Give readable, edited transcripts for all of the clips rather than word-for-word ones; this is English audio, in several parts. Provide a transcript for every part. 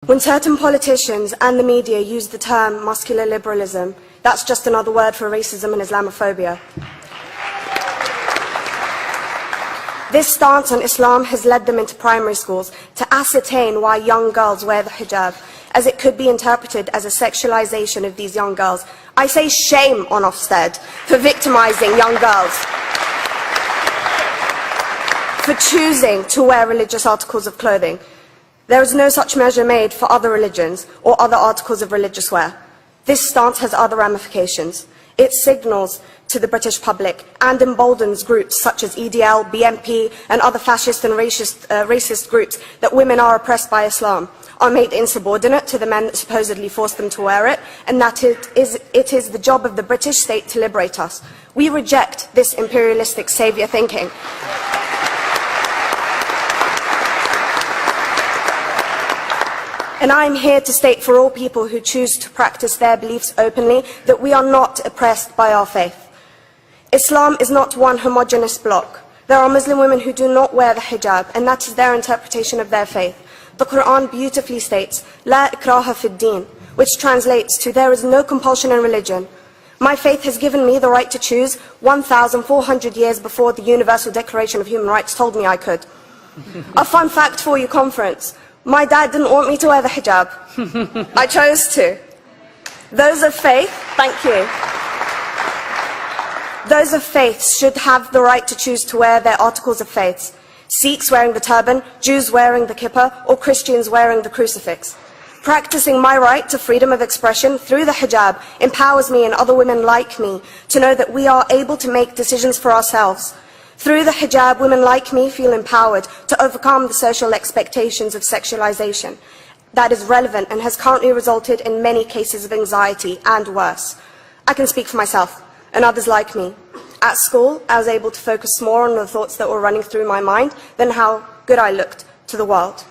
When certain politicians and the media use the term muscular liberalism, that's just another word for racism and Islamophobia. This stance on Islam has led them into primary schools to ascertain why young girls wear the hijab, as it could be interpreted as a sexualization of these young girls. I say shame on Ofsted for victimizing young girls, for choosing to wear religious articles of clothing. There is no such measure made for other religions or other articles of religious wear. This stance has other ramifications. It signals to the British public and emboldens groups such as EDL, BNP and other fascist and racist groups that women are oppressed by Islam, are made insubordinate to the men that supposedly forced them to wear it, and that it is the job of the British state to liberate us. We reject this imperialistic saviour thinking. And I am here to state for all people who choose to practice their beliefs openly that we are not oppressed by our faith. Islam is not one homogeneous block. There are Muslim women who do not wear the hijab, and that is their interpretation of their faith. The Quran beautifully states, La ikraha fid din, which translates to, there is no compulsion in religion. My faith has given me the right to choose 1,400 years before the Universal Declaration of Human Rights told me I could. A fun fact for you, conference. My dad didn't want me to wear the hijab. I chose to. Those of faith, thank you. Those of faith should have the right to choose to wear their articles of faith. Sikhs wearing the turban, Jews wearing the kippah, or Christians wearing the crucifix. Practicing my right to freedom of expression through the hijab empowers me and other women like me to know that we are able to make decisions for ourselves. Through the hijab, women like me feel empowered to overcome the social expectations of sexualization that is relevant and has currently resulted in many cases of anxiety and worse. I can speak for myself and others like me. At school, I was able to focus more on the thoughts that were running through my mind than how good I looked to the world.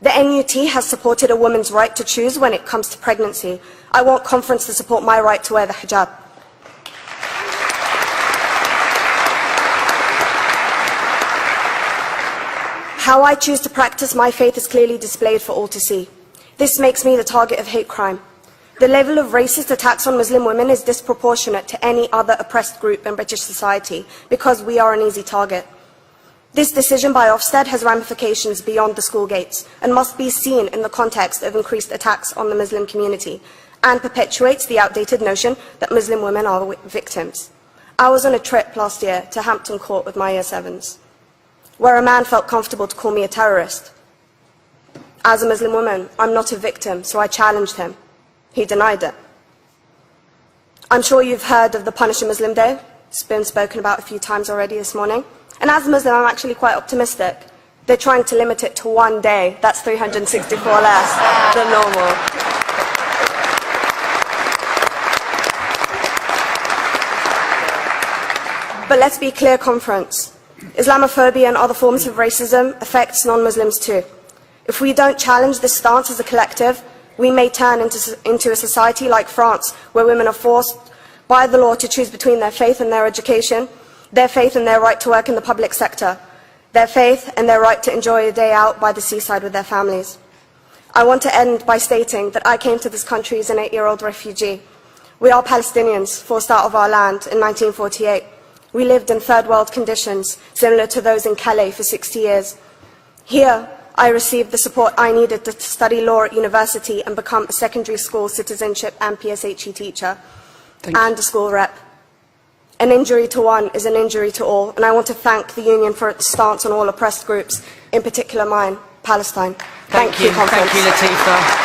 The NUT has supported a woman's right to choose when it comes to pregnancy. I want conference to support my right to wear the hijab. How I choose to practice my faith is clearly displayed for all to see. This makes me the target of hate crime. The level of racist attacks on Muslim women is disproportionate to any other oppressed group in British society because we are an easy target. This decision by Ofsted has ramifications beyond the school gates and must be seen in the context of increased attacks on the Muslim community and perpetuates the outdated notion that Muslim women are victims. I was on a trip last year to Hampton Court with my Year 7s, where a man felt comfortable to call me a terrorist. As a Muslim woman, I'm not a victim, so I challenged him. He denied it. I'm sure you've heard of the Punish a Muslim Day. It's been spoken about a few times already this morning. And as a Muslim, I'm actually quite optimistic. They're trying to limit it to one day. That's 364 less than normal. But let's be clear, conference. Islamophobia and other forms of racism affects non-Muslims too. If we don't challenge this stance as a collective, we may turn into a society like France, where women are forced by the law to choose between their faith and their education, their faith and their right to work in the public sector, their faith and their right to enjoy a day out by the seaside with their families. I want to end by stating that I came to this country as an 8-year-old refugee. We are Palestinians, forced out of our land in 1948. We lived in third world conditions, similar to those in Calais for 60 years. Here, I received the support I needed to study law at university and become a secondary school citizenship and PSHE teacher and a school rep. An injury to one is an injury to all, and I want to thank the Union for its stance on all oppressed groups, in particular mine, Palestine. Thank you, Latifah.